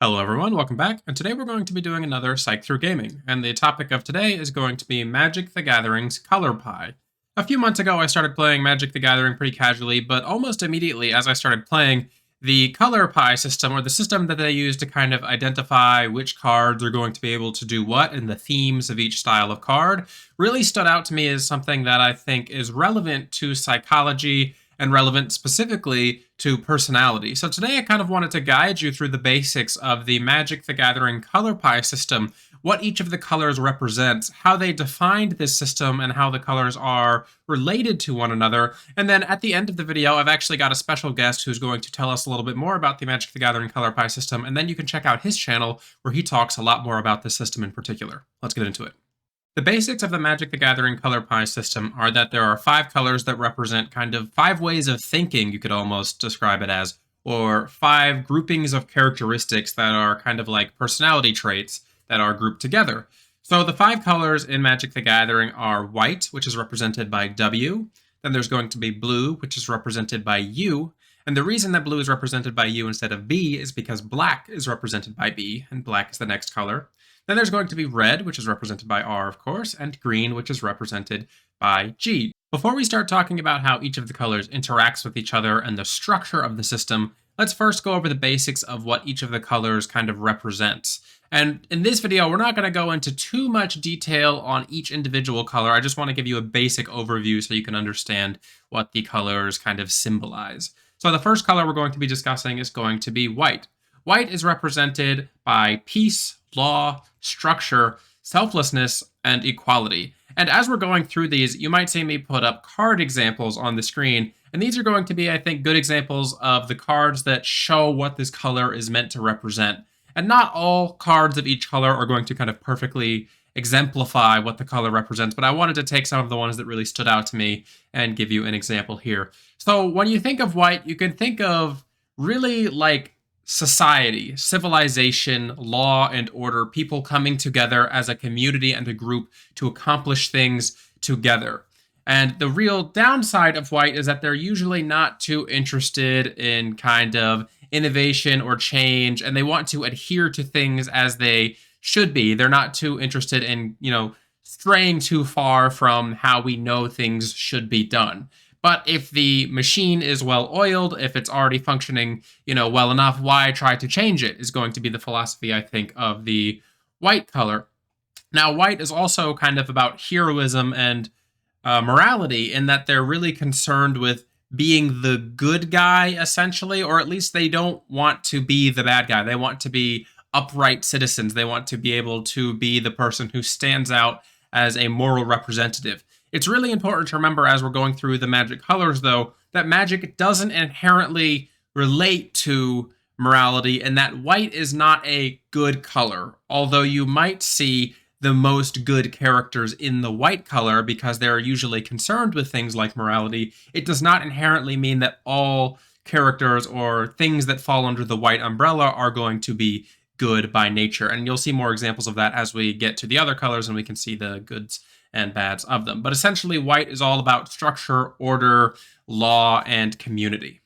Hello everyone, welcome back, and today we're going to be doing another Psych Through Gaming, and the topic of today is going to be Magic the Gathering's Color Pie. A few months ago I started playing Magic the Gathering pretty casually, but almost immediately as I started playing, the Color Pie system, or the system that they use to kind of identify which cards are going to be able to do what and the themes of each style of card, really stood out to me as something that I think is relevant to psychology and relevant specifically to personality. So today I kind of wanted to guide you through the basics of the Magic the Gathering color pie system, what each of the colors represents, how they defined this system, and how the colors are related to one another. And then at the end of the video, I've actually got a special guest who's going to tell us a little bit more about the Magic the Gathering color pie system, and then you can check out his channel where he talks a lot more about this system in particular. Let's get into it. The basics of the Magic the Gathering color pie system are that there are 5 colors that represent kind of 5 ways of thinking, you could almost describe it as, or 5 groupings of characteristics that are kind of like personality traits that are grouped together. So the 5 colors in Magic the Gathering are white, which is represented by W. Then there's going to be blue, which is represented by U. And the reason that blue is represented by U instead of B is because black is represented by B, and black is the next color. Then there's going to be red, which is represented by R, of course, and green, which is represented by G. Before we start talking about how each of the colors interacts with each other and the structure of the system, let's first go over the basics of what each of the colors kind of represents. And in this video, we're not going to go into too much detail on each individual color. I just want to give you a basic overview so you can understand what the colors kind of symbolize. So the first color we're going to be discussing is going to be white. White is represented by peace, law, structure, selflessness, and equality. And as we're going through these, you might see me put up card examples on the screen. And these are going to be, I think, good examples of the cards that show what this color is meant to represent. And not all cards of each color are going to kind of perfectly exemplify what the color represents, but I wanted to take some of the ones that really stood out to me and give you an example here. So when you think of white, you can think of really like society, civilization, law and order, people coming together as a community and a group to accomplish things together. And the real downside of white is that they're usually not too interested in kind of innovation or change, and they want to adhere to things as they should be. They're not too interested in, straying too far from how we know things should be done. But if the machine is well oiled, if it's already functioning, well enough, why try to change it is going to be the philosophy, I think, of the white color. Now, white is also kind of about heroism and morality in that they're really concerned with being the good guy, essentially, or at least they don't want to be the bad guy. They want to be upright citizens. They want to be able to be the person who stands out as a moral representative. It's really important to remember as we're going through the magic colors, though, that magic doesn't inherently relate to morality and that white is not a good color, although you might see the most good characters in the white color because they're usually concerned with things like morality. It does not inherently mean that all characters or things that fall under the white umbrella are going to be good by nature. And you'll see more examples of that as we get to the other colors and we can see the goods and bads of them. But essentially, white is all about structure, order, law, and community.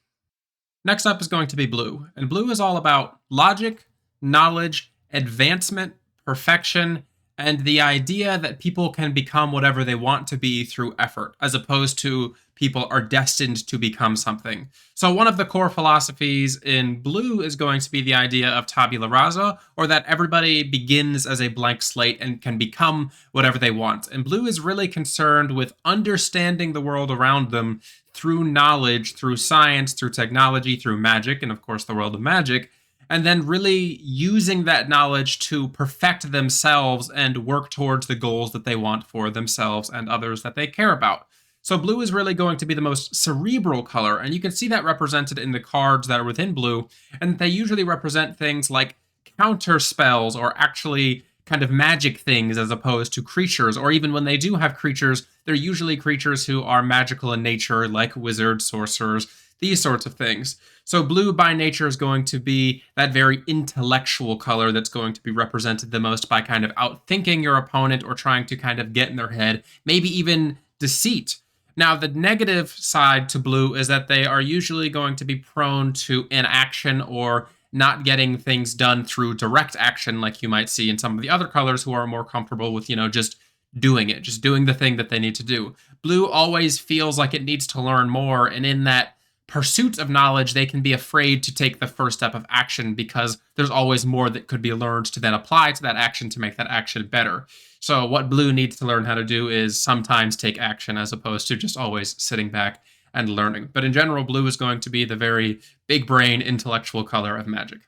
Next up is going to be blue. And blue is all about logic, knowledge, advancement, perfection, and the idea that people can become whatever they want to be through effort, as opposed to people are destined to become something. So one of the core philosophies in blue is going to be the idea of tabula rasa, or that everybody begins as a blank slate and can become whatever they want. And blue is really concerned with understanding the world around them through knowledge, through science, through technology, through magic, and of course the world of magic, and then really using that knowledge to perfect themselves and work towards the goals that they want for themselves and others that they care about. So blue is really going to be the most cerebral color, and you can see that represented in the cards that are within blue, and they usually represent things like counter spells or actually kind of magic things as opposed to creatures, or even when they do have creatures, they're usually creatures who are magical in nature, like wizards, sorcerers, these sorts of things. So blue by nature is going to be that very intellectual color that's going to be represented the most by kind of outthinking your opponent or trying to kind of get in their head, maybe even deceit. Now, the negative side to blue is that they are usually going to be prone to inaction or not getting things done through direct action like you might see in some of the other colors who are more comfortable with, just doing it, just doing the thing that they need to do. Blue always feels like it needs to learn more, and in that pursuit of knowledge, they can be afraid to take the first step of action because there's always more that could be learned to then apply to that action to make that action better. So, what Blue needs to learn how to do is sometimes take action as opposed to just always sitting back and learning. But in general, Blue is going to be the very big brain intellectual color of Magic.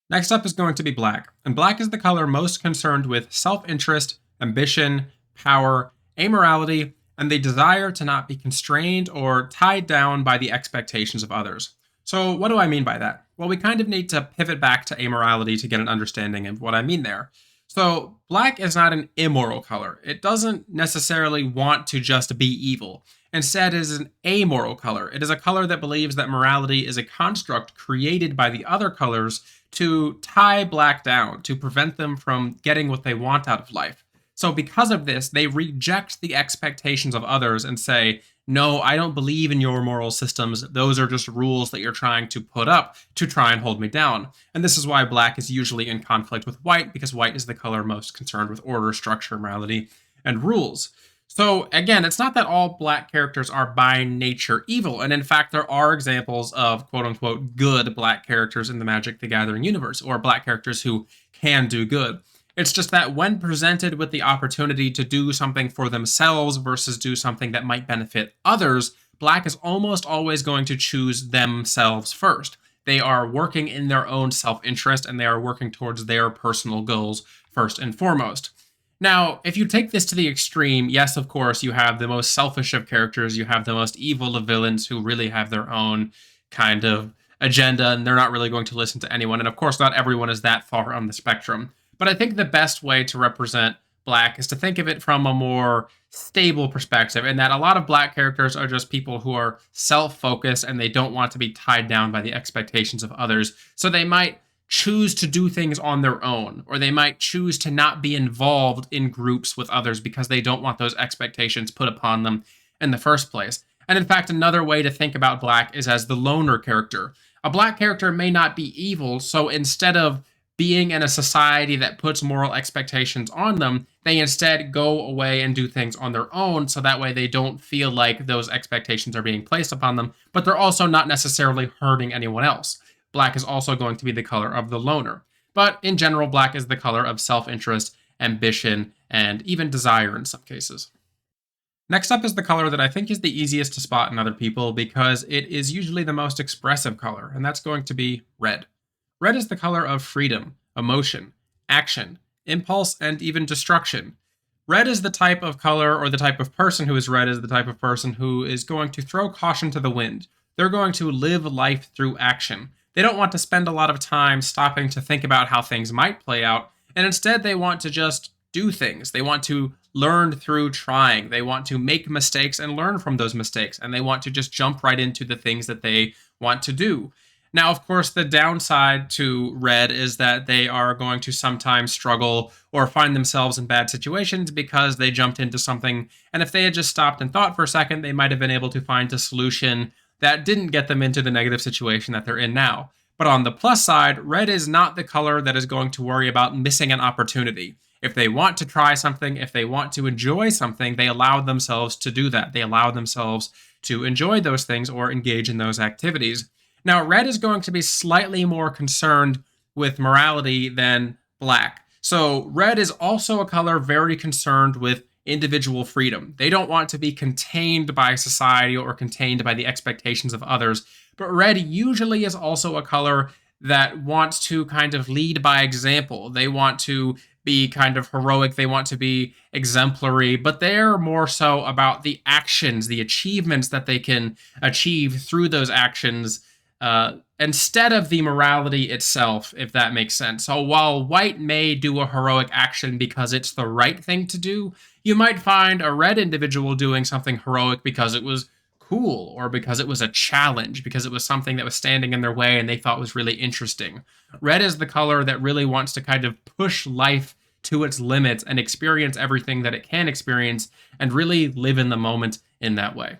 Next up is going to be Black, and Black is the color most concerned with self-interest, ambition, power, amorality, and the desire to not be constrained or tied down by the expectations of others. So, what do I mean by that? Well, we kind of need to pivot back to amorality to get an understanding of what I mean there. So, Black is not an immoral color. It doesn't necessarily want to just be evil. Instead, it is an amoral color. It is a color that believes that morality is a construct created by the other colors to tie Black down, to prevent them from getting what they want out of life. So because of this, they reject the expectations of others and say, no, I don't believe in your moral systems. Those are just rules that you're trying to put up to try and hold me down. And this is why Black is usually in conflict with white, because white is the color most concerned with order, structure, morality, and rules. So again, it's not that all Black characters are by nature evil. And in fact, there are examples of quote unquote good Black characters in the Magic the Gathering universe, or Black characters who can do good. It's just that when presented with the opportunity to do something for themselves versus do something that might benefit others, Black is almost always going to choose themselves first. They are working in their own self-interest and they are working towards their personal goals first and foremost. Now, if you take this to the extreme, yes, of course, you have the most selfish of characters, you have the most evil of villains who really have their own kind of agenda and they're not really going to listen to anyone. And of course, not everyone is that far on the spectrum. But I think the best way to represent Black is to think of it from a more stable perspective, in that a lot of Black characters are just people who are self-focused and they don't want to be tied down by the expectations of others. So they might choose to do things on their own, or they might choose to not be involved in groups with others because they don't want those expectations put upon them in the first place. And in fact, another way to think about Black is as the loner character. A Black character may not be evil, so instead of being in a society that puts moral expectations on them, they instead go away and do things on their own, so that way they don't feel like those expectations are being placed upon them, but they're also not necessarily hurting anyone else. Black is also going to be the color of the loner. But in general, Black is the color of self-interest, ambition, and even desire in some cases. Next up is the color that I think is the easiest to spot in other people because it is usually the most expressive color, and that's going to be red. Red is the color of freedom, emotion, action, impulse, and even destruction. Red is the type of color, or the type of person who is red is the type of person who is going to throw caution to the wind. They're going to live life through action. They don't want to spend a lot of time stopping to think about how things might play out, and instead they want to just do things. They want to learn through trying. They want to make mistakes and learn from those mistakes, and they want to just jump right into the things that they want to do. Now, of course, the downside to red is that they are going to sometimes struggle or find themselves in bad situations because they jumped into something, and if they had just stopped and thought for a second, they might have been able to find a solution that didn't get them into the negative situation that they're in now. But on the plus side, red is not the color that is going to worry about missing an opportunity. If they want to try something, if they want to enjoy something, they allow themselves to do that. They allow themselves to enjoy those things or engage in those activities. Now, red is going to be slightly more concerned with morality than black. So red is also a color very concerned with individual freedom. They don't want to be contained by society or contained by the expectations of others. But red usually is also a color that wants to kind of lead by example. They want to be kind of heroic. They want to be exemplary, but they're more so about the actions, the achievements that they can achieve through those actions, instead of the morality itself, if that makes sense. So while white may do a heroic action because it's the right thing to do, you might find a red individual doing something heroic because it was cool, or because it was a challenge, because it was something that was standing in their way and they thought was really interesting. Red is the color that really wants to kind of push life to its limits and experience everything that it can experience and really live in the moment in that way.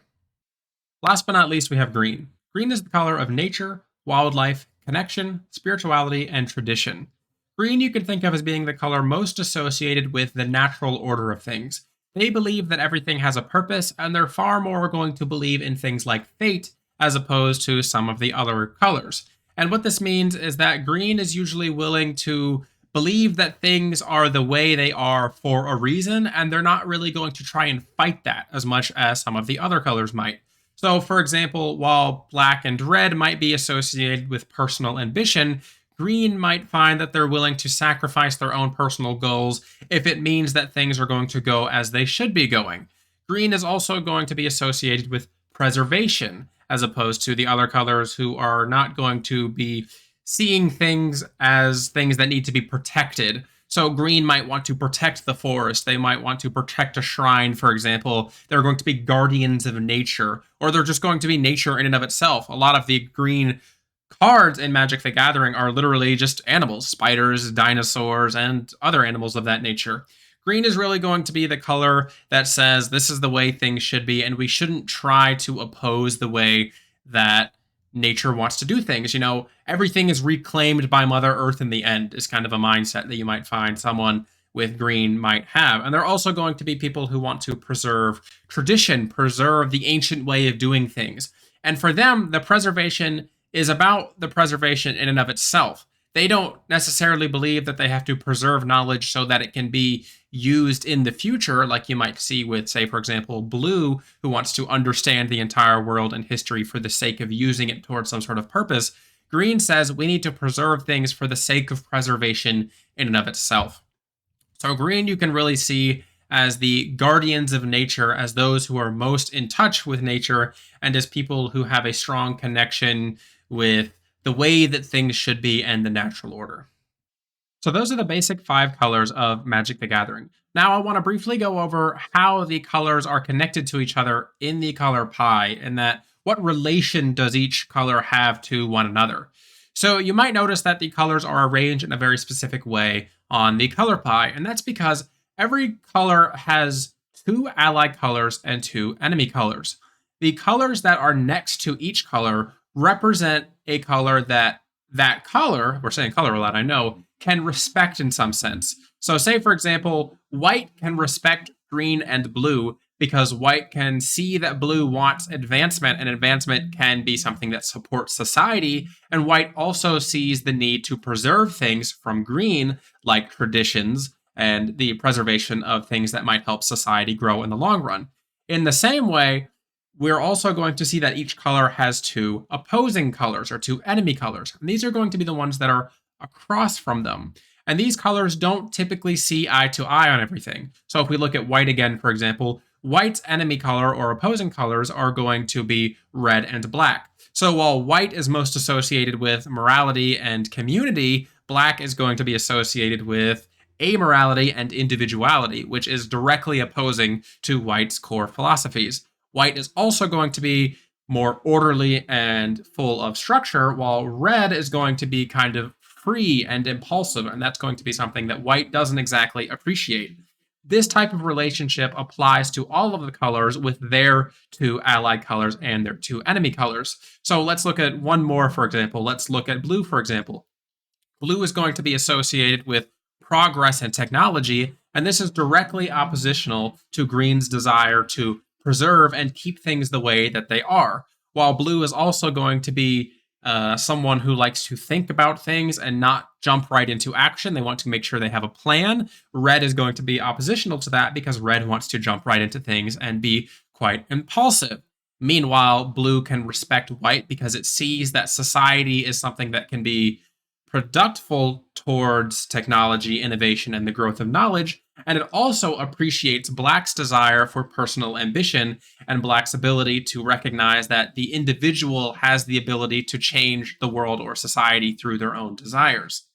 Last but not least, we have green. Green is the color of nature, wildlife, connection, spirituality, and tradition. Green you can think of as being the color most associated with the natural order of things. They believe that everything has a purpose, and they're far more going to believe in things like fate as opposed to some of the other colors. And what this means is that green is usually willing to believe that things are the way they are for a reason, and they're not really going to try and fight that as much as some of the other colors might. So, for example, while black and red might be associated with personal ambition, green might find that they're willing to sacrifice their own personal goals if it means that things are going to go as they should be going. Green is also going to be associated with preservation, as opposed to the other colors who are not going to be seeing things as things that need to be protected. So green might want to protect the forest. They might want to protect a shrine, for example. They're going to be guardians of nature, or they're just going to be nature in and of itself. A lot of the green cards in Magic the Gathering are literally just animals, spiders, dinosaurs, and other animals of that nature. Green is really going to be the color that says this is the way things should be, and we shouldn't try to oppose the way that nature wants to do things. You know, everything is reclaimed by Mother Earth in the end, is kind of a mindset that you might find someone with green might have. And they're also going to be people who want to preserve tradition, preserve the ancient way of doing things. And for them, the preservation is about the preservation in and of itself. They don't necessarily believe that they have to preserve knowledge so that it can be used in the future, like you might see with, say, for example, blue, who wants to understand the entire world and history for the sake of using it towards some sort of purpose. Green says we need to preserve things for the sake of preservation in and of itself. So green you can really see as the guardians of nature, as those who are most in touch with nature, and as people who have a strong connection with the way that things should be and the natural order. So those are the basic 5 colors of Magic the Gathering. Now I want to briefly go over how the colors are connected to each other in the color pie, and that what relation does each color have to one another. So you might notice that the colors are arranged in a very specific way on the color pie, and that's because every color has 2 allied colors and 2 enemy colors. The colors that are next to each color represent a color that color, we're saying color a lot, I know, can respect in some sense. So say, for example, white can respect green and blue because white can see that blue wants advancement, and advancement can be something that supports society, and white also sees the need to preserve things from green, like traditions and the preservation of things that might help society grow in the long run. In the same way, we're also going to see that each color has 2 opposing colors, or 2 enemy colors. And these are going to be the ones that are across from them. And these colors don't typically see eye to eye on everything. So if we look at white again, for example, white's enemy color or opposing colors are going to be red and black. So while white is most associated with morality and community, black is going to be associated with amorality and individuality, which is directly opposing to white's core philosophies. White is also going to be more orderly and full of structure, while red is going to be kind of free and impulsive, and that's going to be something that white doesn't exactly appreciate. This type of relationship applies to all of the colors with their 2 allied colors and their 2 enemy colors. So let's look at one more, for example. Let's look at blue, for example. Blue is going to be associated with progress and technology, and this is directly oppositional to green's desire to preserve and keep things the way that they are. While blue is also going to be someone who likes to think about things and not jump right into action. They want to make sure they have a plan. Red is going to be oppositional to that because red wants to jump right into things and be quite impulsive. Meanwhile, blue can respect white because it sees that society is something that can be productful towards technology, innovation, and the growth of knowledge. And it also appreciates black's desire for personal ambition and black's ability to recognize that the individual has the ability to change the world or society through their own desires.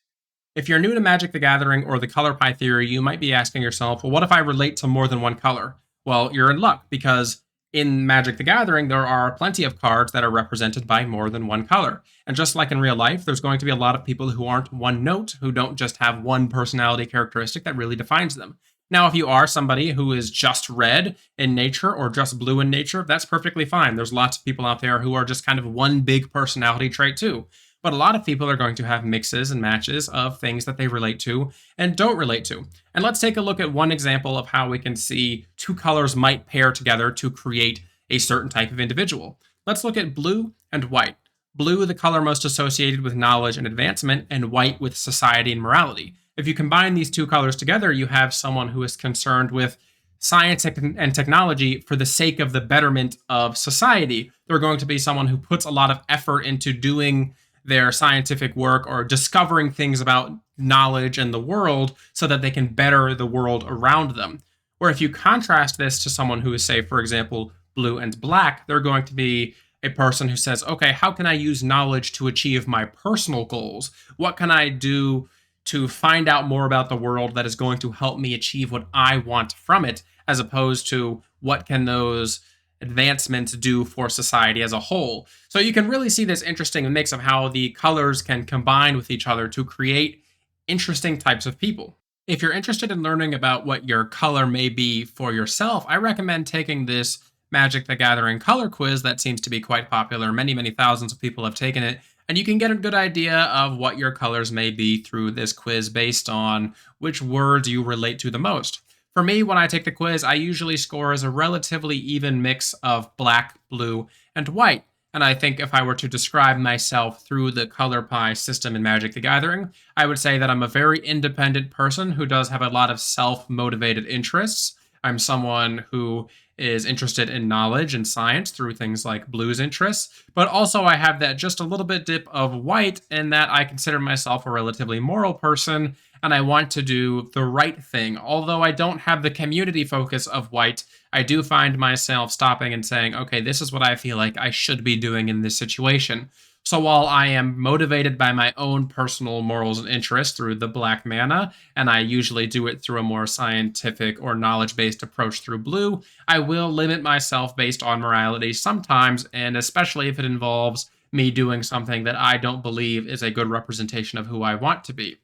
If you're new to Magic the Gathering or the color pie theory, you might be asking yourself, well, what if I relate to more than one color? Well, you're in luck, because in Magic the Gathering, there are plenty of cards that are represented by more than one color. And just like in real life, there's going to be a lot of people who aren't one note, who don't just have one personality characteristic that really defines them. Now, if you are somebody who is just red in nature or just blue in nature, that's perfectly fine. There's lots of people out there who are just kind of one big personality trait too. but a lot of people are going to have mixes and matches of things that they relate to and don't relate to. And let's take a look at one example of how we can see two colors might pair together to create a certain type of individual. Let's look at blue and white. Blue, the color most associated with knowledge and advancement, and white with society and morality. If you combine these two colors together, you have someone who is concerned with science and technology for the sake of the betterment of society. They're going to be someone who puts a lot of effort into doing their scientific work or discovering things about knowledge and the world so that they can better the world around them. Where if you contrast this to someone who is, say, for example, blue and black, they're going to be a person who says, okay, how can I use knowledge to achieve my personal goals? What can I do to find out more about the world that is going to help me achieve what I want from it, as opposed to what can those advancements do for society as a whole. So you can really see this interesting mix of how the colors can combine with each other to create interesting types of people. If you're interested in learning about what your color may be for yourself, I recommend taking this Magic the Gathering color quiz that seems to be quite popular. Many thousands of people have taken it, and you can get a good idea of what your colors may be through this quiz based on which words you relate to the most. For me, when I take the quiz, I usually score as a relatively even mix of black, blue, and white. And I think if I were to describe myself through the color pie system in Magic the Gathering, I would say that I'm a very independent person who does have a lot of self-motivated interests. I'm someone who is interested in knowledge and science through things like blue's interests, but also I have that just a little bit dip of white in that I consider myself a relatively moral person and I want to do the right thing. Although I don't have the community focus of white, I do find myself stopping and saying, okay, this is what I feel like I should be doing in this situation. So while I am motivated by my own personal morals and interests through the black mana, and I usually do it through a more scientific or knowledge-based approach through blue, I will limit myself based on morality sometimes, and especially if it involves me doing something that I don't believe is a good representation of who I want to be.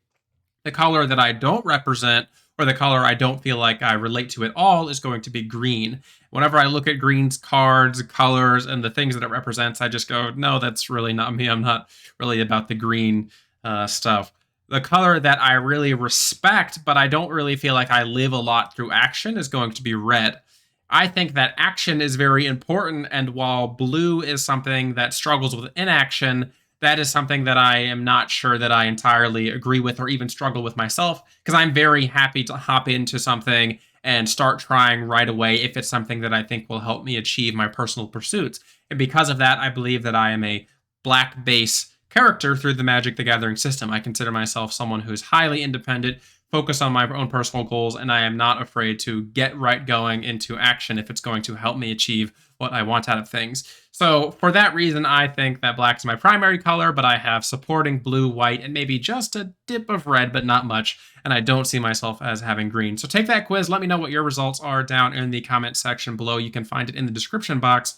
The color that I don't represent, or the color I don't feel like I relate to at all, is going to be green. Whenever I look at green's cards, colors, and the things that it represents, I just go, no, that's really not me. I'm not really about the green stuff. The color that I really respect, but I don't really feel like I live a lot through action, is going to be red. I think that action is very important, and while blue is something that struggles with inaction, that is something that I am not sure that I entirely agree with or even struggle with myself, because I'm very happy to hop into something and start trying right away if it's something that I think will help me achieve my personal pursuits. And because of that, I believe that I am a black base character through the Magic the Gathering system. I consider myself someone who's highly independent, focused on my own personal goals, and I am not afraid to get right going into action if it's going to help me achieve what I want out of things. So for that reason, I think that black is my primary color, but I have supporting blue, white, and maybe just a dip of red, but not much, and I don't see myself as having green. So take that quiz. Let me know what your results are down in the comment section below. You can find it in the description box.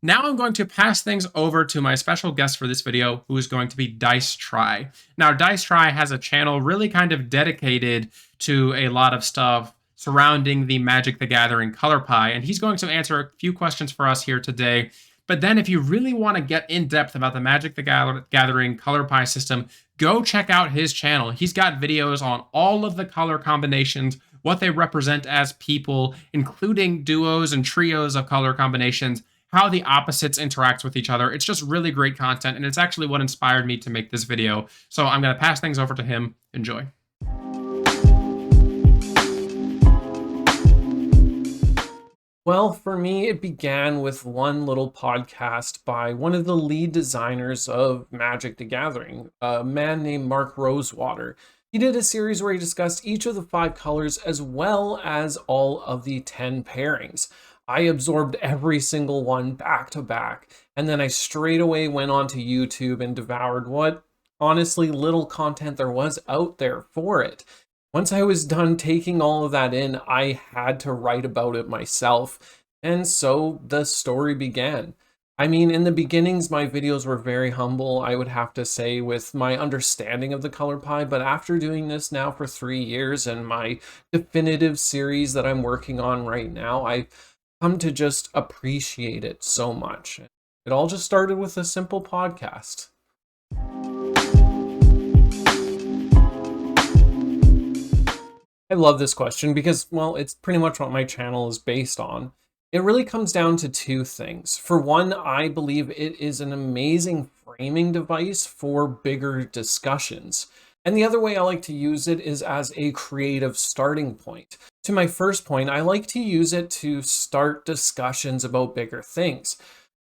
Now I'm going to pass things over to my special guest for this video, who is going to be DiceTry. Now, DiceTry has a channel really kind of dedicated to a lot of stuff surrounding the Magic the Gathering color pie, and he's going to answer a few questions for us here today. But then if you really want to get in depth about the Magic the Gathering color pie system, go check out his channel. He's got videos on all of the color combinations, what they represent as people, including duos and trios of color combinations, how the opposites interact with each other. It's just really great content, and it's actually what inspired me to make this video. So I'm going to pass things over to him. Enjoy. Well, for me, it began with one little podcast by one of the lead designers of Magic the Gathering, a man named Mark Rosewater. He did a series where he discussed each of the 5 colors as well as all of the 10 pairings. I absorbed every single one back to back, and then I straight away went onto YouTube and devoured what, honestly, little content there was out there for it. Once I was done taking all of that in, I had to write about it myself, and so the story began. I mean, in the beginnings, my videos were very humble, I would have to say, with my understanding of the color pie, but after doing this now for 3 years and my definitive series that I'm working on right now, I've come to just appreciate it so much. It all just started with a simple podcast. I love this question because, well, it's pretty much what my channel is based on. It really comes down to two things. For one, I believe it is an amazing framing device for bigger discussions. And the other way I like to use it is as a creative starting point. To my first point, I like to use it to start discussions about bigger things.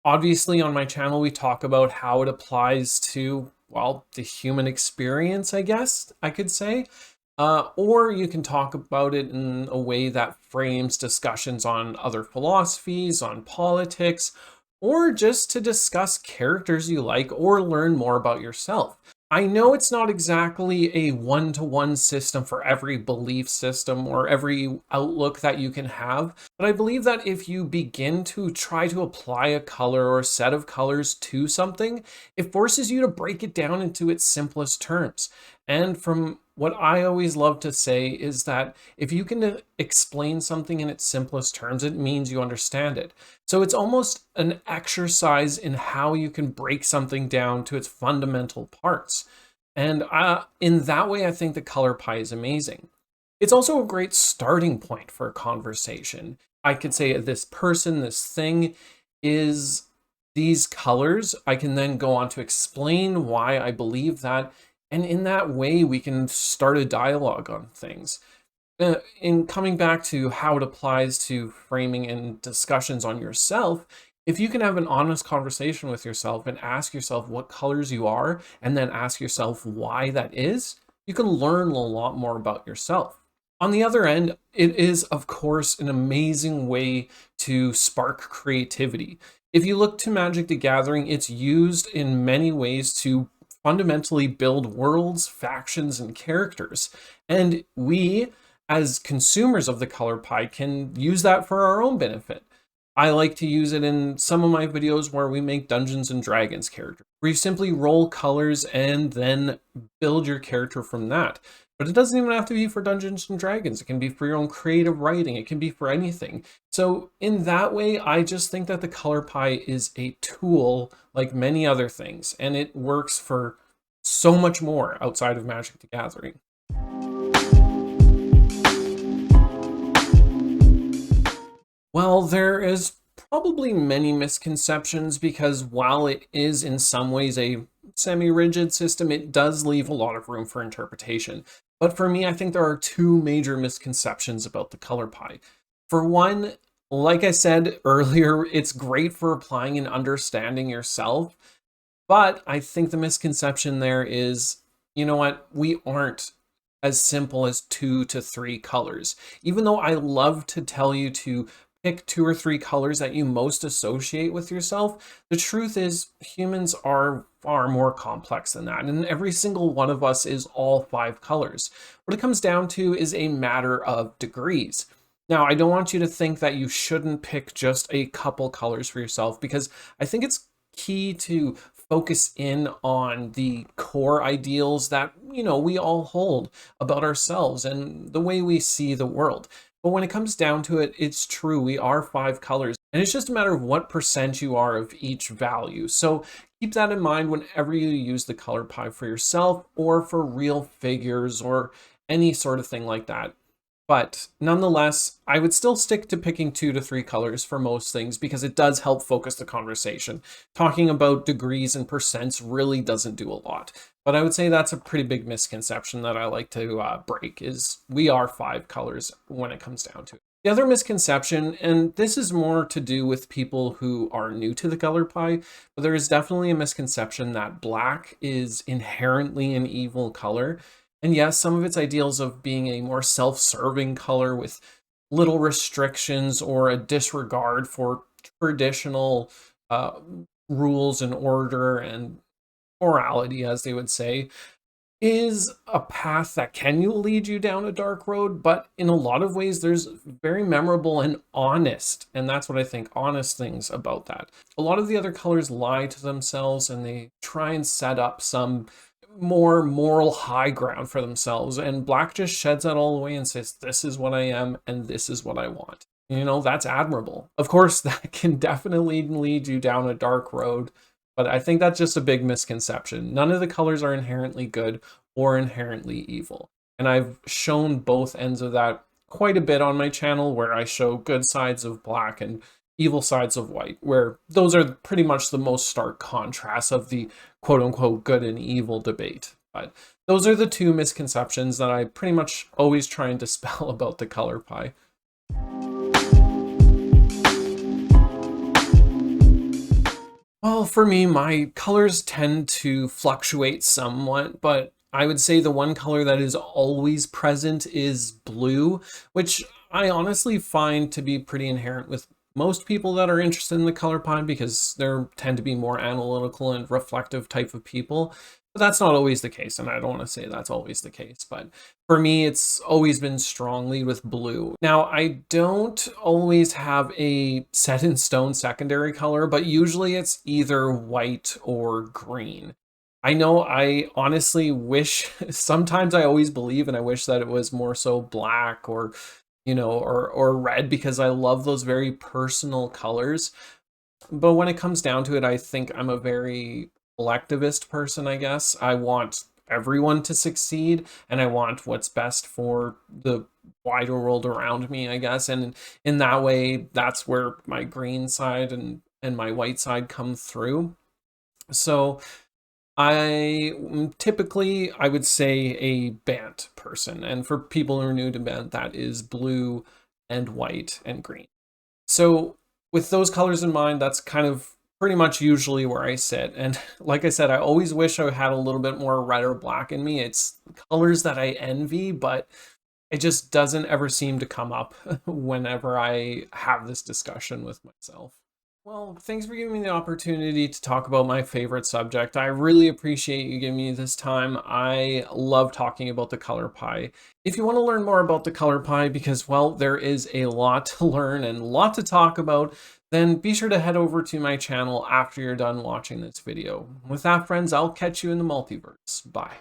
Obviously, on my channel, we talk about how it applies to, well, the human experience, I guess I could say. Or you can talk about it in a way that frames discussions on other philosophies, on politics, or just to discuss characters you like or learn more about yourself. I know it's not exactly a one-to-one system for every belief system or every outlook that you can have, but I believe that if you begin to try to apply a color or a set of colors to something, it forces you to break it down into its simplest terms. And from what I always love to say is that if you can explain something in its simplest terms, it means you understand it. So it's almost an exercise in how you can break something down to its fundamental parts. And in that way, I think the color pie is amazing. It's also a great starting point for a conversation. I could say this person, this thing is these colors. I can then go on to explain why I believe that. And in that way, we can start a dialogue on things. In coming back to how it applies to framing and discussions on yourself, if you can have an honest conversation with yourself and ask yourself what colors you are, and then ask yourself why that is, you can learn a lot more about yourself. On the other end, it is, of course, an amazing way to spark creativity. If you look to Magic the Gathering, it's used in many ways to fundamentally build worlds, factions, and characters. And we, as consumers of the color pie, can use that for our own benefit. I like to use it in some of my videos where we make Dungeons and Dragons characters, where you simply roll colors and then build your character from that. But it doesn't even have to be for Dungeons and Dragons. It can be for your own creative writing. It can be for anything. So in that way, I just think that the color pie is a tool like many other things, and it works for so much more outside of Magic the Gathering. Well, there is probably many misconceptions because while it is in some ways a semi-rigid system, it does leave a lot of room for interpretation. But for me, I think there are two major misconceptions about the color pie. For one, like I said earlier, it's great for applying and understanding yourself. But I think the misconception there is, you know what, we aren't as simple as 2 to 3 colors. Even though I love to tell you to pick 2 or 3 colors that you most associate with yourself, the truth is humans are far more complex than that. And every single one of us is all 5 colors. What it comes down to is a matter of degrees. Now, I don't want you to think that you shouldn't pick just a couple colors for yourself, because I think it's key to focus in on the core ideals that, we all hold about ourselves and the way we see the world. But when it comes down to it, it's true, we are 5 colors, and it's just a matter of what percent you are of each value. So keep that in mind whenever you use the color pie for yourself or for real figures or any sort of thing like that. But nonetheless, I would still stick to picking 2 to 3 colors for most things because it does help focus the conversation. Talking about degrees and percents really doesn't do a lot. But I would say that's a pretty big misconception that I like to break, is we are 5 colors when it comes down to it. The other misconception, and this is more to do with people who are new to the color pie, but there is definitely a misconception that black is inherently an evil color. And yes, some of its ideals of being a more self-serving color with little restrictions or a disregard for traditional rules and order and morality, as they would say, is a path that can lead you down a dark road, but in a lot of ways there's very memorable and honest, and that's what I think, honest things about that. A lot of the other colors lie to themselves and they try and set up some more moral high ground for themselves, and black just sheds that all away and says, this is what I am and this is what I want. That's admirable. Of course, that can definitely lead you down a dark road, but I think that's just a big misconception. None of the colors are inherently good or inherently evil. And I've shown both ends of that quite a bit on my channel, where I show good sides of black and evil sides of white, where those are pretty much the most stark contrasts of the quote unquote good and evil debate. But those are the two misconceptions that I pretty much always try and dispel about the color pie. Well, for me, my colors tend to fluctuate somewhat, but I would say the one color that is always present is blue, which I honestly find to be pretty inherent with most people that are interested in the color pie, because there tend to be more analytical and reflective type of people. But that's not always the case, and I don't want to say that's always the case, but for me, it's always been strongly with blue. Now, I don't always have a set in stone secondary color, but usually it's either white or green. I know I honestly wish, sometimes I always believe and I wish that it was more so black or, or red, because I love those very personal colors. But when it comes down to it, I think I'm a very collectivist person, I guess. I want everyone to succeed, and I want what's best for the wider world around me, I guess. And in that way, that's where my green side and my white side come through. So typically, I would say a Bant person. And for people who are new to Bant, that is blue and white and green. So with those colors in mind, that's kind of pretty much usually where I sit. And like I said, I always wish I had a little bit more red or black in me. It's colors that I envy, but it just doesn't ever seem to come up whenever I have this discussion with myself. Well, thanks for giving me the opportunity to talk about my favorite subject. I really appreciate you giving me this time. I love talking about the color pie. If you want to learn more about the color pie, because, well, there is a lot to learn and a lot to talk about, then be sure to head over to my channel after you're done watching this video. With that, friends, I'll catch you in the multiverse. Bye.